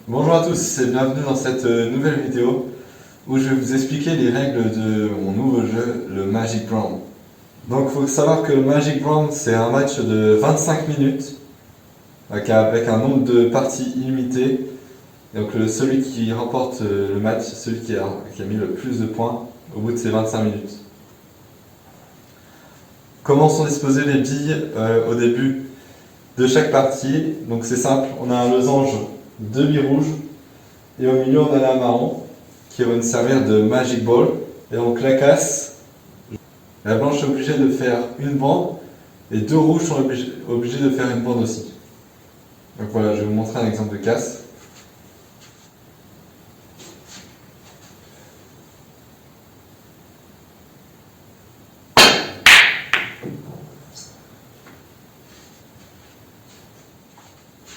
Bonjour à tous et bienvenue dans cette nouvelle vidéo où je vais vous expliquer les règles de mon nouveau jeu, le Magic Round. Donc il faut savoir que le Magic Round c'est un match de 25 minutes avec un nombre de parties illimité. Donc celui qui remporte le match, c'est celui qui a mis le plus de points au bout de ces 25 minutes. Comment sont disposées les billes au début de chaque partie? Donc c'est simple, on a un losange de billes rouges. Et au milieu, on a la marron qui va nous servir de Magic Ball. Et donc la casse, la blanche est obligée de faire une bande et deux rouges sont obligés de faire une bande aussi. Donc voilà, je vais vous montrer un exemple de casse.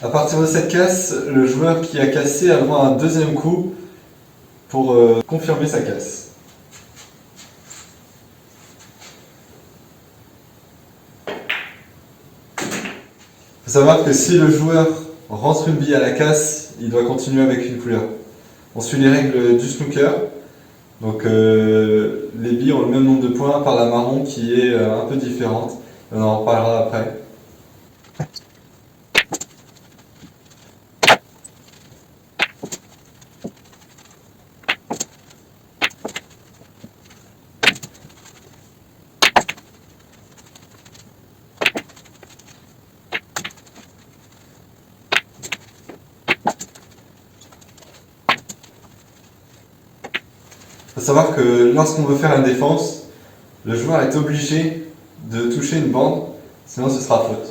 À partir de cette casse, le joueur qui a cassé a le droit à un deuxième coup pour confirmer sa casse. Il faut savoir que si le joueur rentre une bille à la casse, il doit continuer avec une couleur. On suit les règles du snooker. Donc les billes ont le même nombre de points par la marron qui est un peu différente. On en reparlera après. Il faut savoir que lorsqu'on veut faire une défense, le joueur est obligé de toucher une bande, sinon ce sera faute.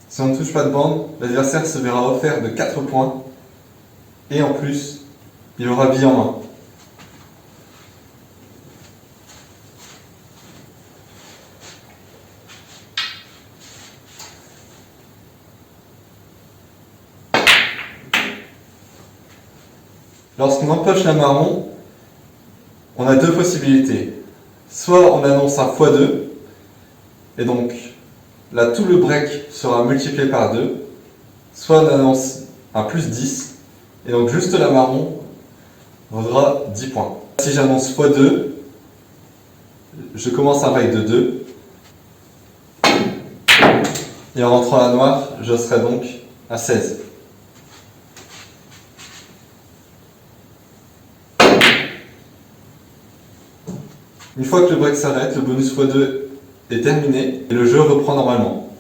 Si on ne touche pas de bande, l'adversaire se verra offert de 4 points et en plus, il aura bille en main. Lorsqu'on empoche la marron, on a deux possibilités. Soit on annonce un x2, et donc là tout le break sera multiplié par 2, soit on annonce un plus 10, et donc juste la marron vaudra 10 points. Si j'annonce x2, je commence un break de 2, et en rentrant la noire, je serai donc à 16. Une fois que le break s'arrête, le bonus x2 est terminé et le jeu reprend normalement.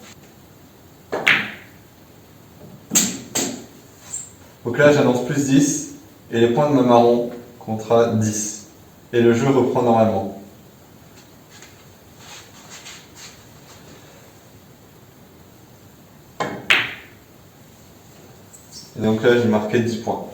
Donc là j'annonce plus 10 et les points de ma marron comptera 10. Et le jeu reprend normalement. Et donc là j'ai marqué 10 points.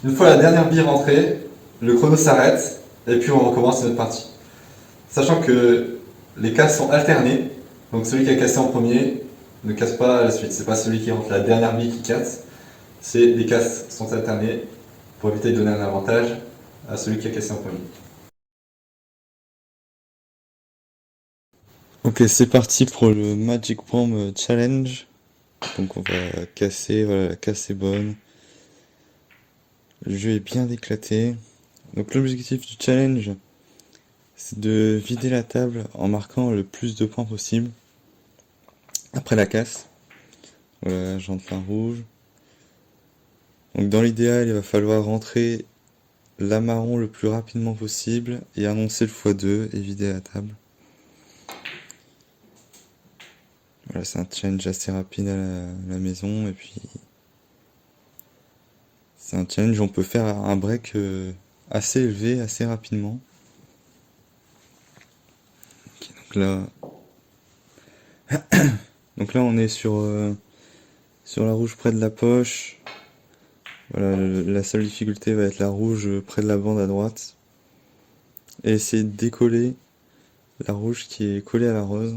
Une fois la dernière bille rentrée, le chrono s'arrête et puis on recommence notre partie. Sachant que les casses sont alternées, donc celui qui a cassé en premier ne casse pas à la suite. C'est pas celui qui rentre la dernière bille qui casse, c'est les casses sont alternées pour éviter de donner un avantage à celui qui a cassé en premier. Ok, c'est parti pour le Magic Bomb Challenge. Donc on va casser, voilà, la casse est bonne. Le jeu est bien éclaté. Donc l'objectif du challenge, c'est de vider la table en marquant le plus de points possible après la casse. Voilà, j'entre un rouge. Donc dans l'idéal, il va falloir rentrer l'amarron le plus rapidement possible et annoncer le x2 et vider la table. Voilà, c'est un challenge assez rapide à la maison, et puis c'est un challenge où on peut faire un break assez élevé assez rapidement. Ok, donc là on est sur la rouge près de la poche. Voilà, la seule difficulté va être la rouge près de la bande à droite. Et essayer de décoller la rouge qui est collée à la rose.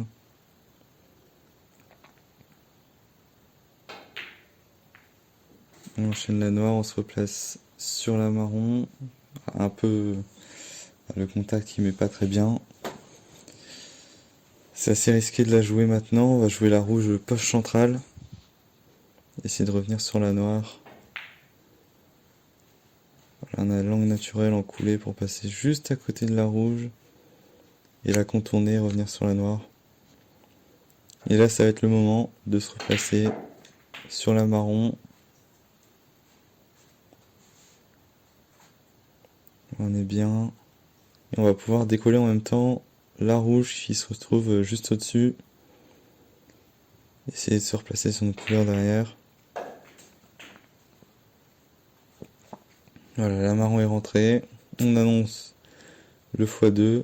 On enchaîne la noire, on se replace sur la marron. Un peu le contact qui met pas très bien. C'est assez risqué de la jouer maintenant. On va jouer la rouge poche centrale. Essayer de revenir sur la noire. Voilà, on a la langue naturelle en coulée pour passer juste à côté de la rouge. Et la contourner, revenir sur la noire. Et là, ça va être le moment de se replacer sur la marron. On est bien. Et on va pouvoir décoller en même temps la rouge qui se retrouve juste au-dessus. Essayer de se replacer sur notre couleur derrière. Voilà, la marron est rentrée. On annonce le x2.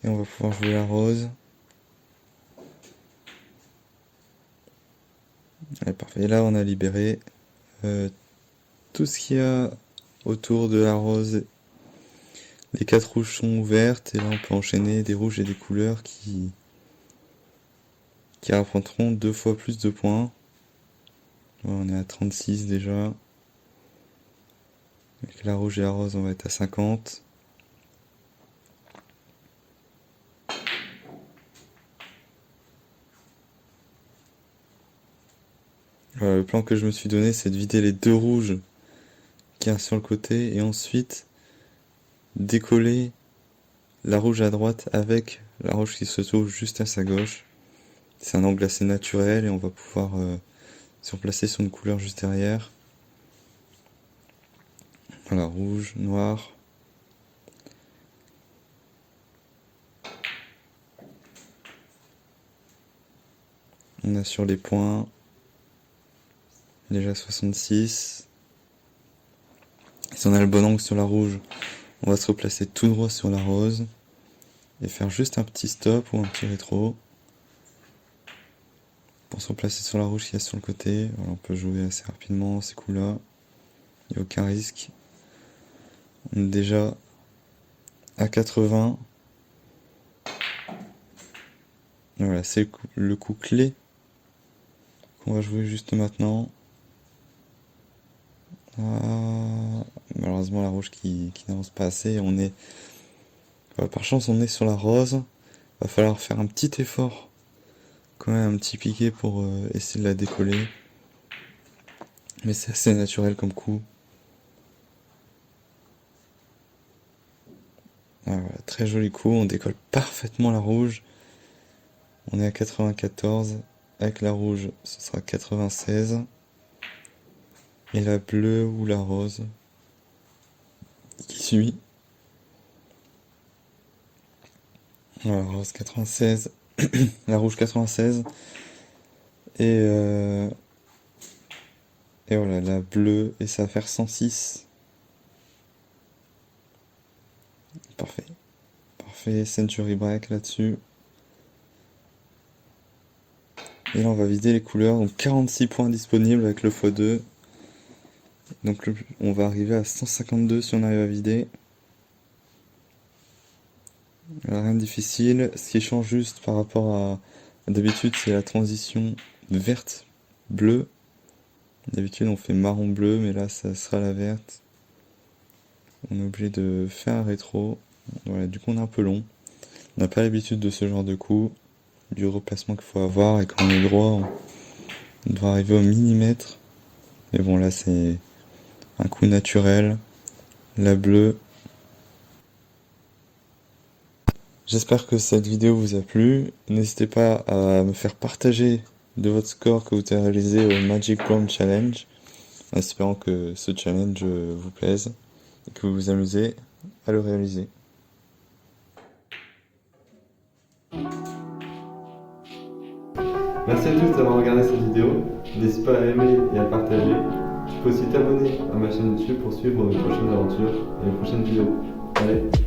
Et on va pouvoir jouer la rose. Allez, parfait. Et là, on a libéré tout ce qu'il y a autour de la rose. Les 4 rouges sont ouvertes. Et là, on peut enchaîner des rouges et des couleurs qui rapporteront 2 fois plus de points. Voilà, on est à 36 déjà. Avec la rouge et la rose, on va être à 50. Voilà, le plan que je me suis donné, c'est de vider les 2 rouges qu'il y a sur le côté et ensuite décoller la rouge à droite avec la rouge qui se trouve juste à sa gauche. C'est un angle assez naturel et on va pouvoir se replacer sur une couleur juste derrière. Voilà, rouge, noir. On a sur les points déjà 66. Si on a le bon angle sur la rouge, on va se replacer tout droit sur la rose et faire juste un petit stop ou un petit rétro pour se replacer sur la rouge qui est sur le côté. Voilà, on peut jouer assez rapidement ces coups-là, il n'y a aucun risque. On est déjà à 80. Voilà, c'est le coup clé qu'on va jouer juste maintenant. Ah, malheureusement la rouge qui n'avance pas assez. On est, par chance on est sur la rose. Va falloir faire un petit effort, quand même un petit piqué pour essayer de la décoller. Mais c'est assez naturel comme coup. Ah, voilà, très joli coup, on décolle parfaitement la rouge. On est à 94. Avec la rouge, ce sera 96. Et la bleue ou la rose qui suit. Voilà, rose 96, la rouge 96. Et voilà, la bleue, et ça va faire 106. Parfait. Parfait, century break là-dessus. Et là, on va vider les couleurs. Donc 46 points disponibles avec le x2. Donc on va arriver à 152 si on arrive à vider. Alors, rien de difficile. Ce qui change juste par rapport à d'habitude, c'est la transition verte-bleu. D'habitude, on fait marron-bleu, mais là, ça sera la verte. On est obligé de faire un rétro. Voilà, du coup, on est un peu long. On n'a pas l'habitude de ce genre de coup, du replacement qu'il faut avoir, et quand on est droit, on doit arriver au millimètre. Mais bon, là, c'est un coup naturel. La bleue. J'espère que cette vidéo vous a plu. N'hésitez pas à me faire partager de votre score que vous avez réalisé au Magic Bomb Challenge. en espérant que ce challenge vous plaise et que vous vous amusez à le réaliser. Merci à tous d'avoir regardé cette vidéo. N'hésite pas à aimer et à partager. Tu peux aussi t'abonner à ma chaîne YouTube pour suivre mes prochaines aventures et mes prochaines vidéos. Allez!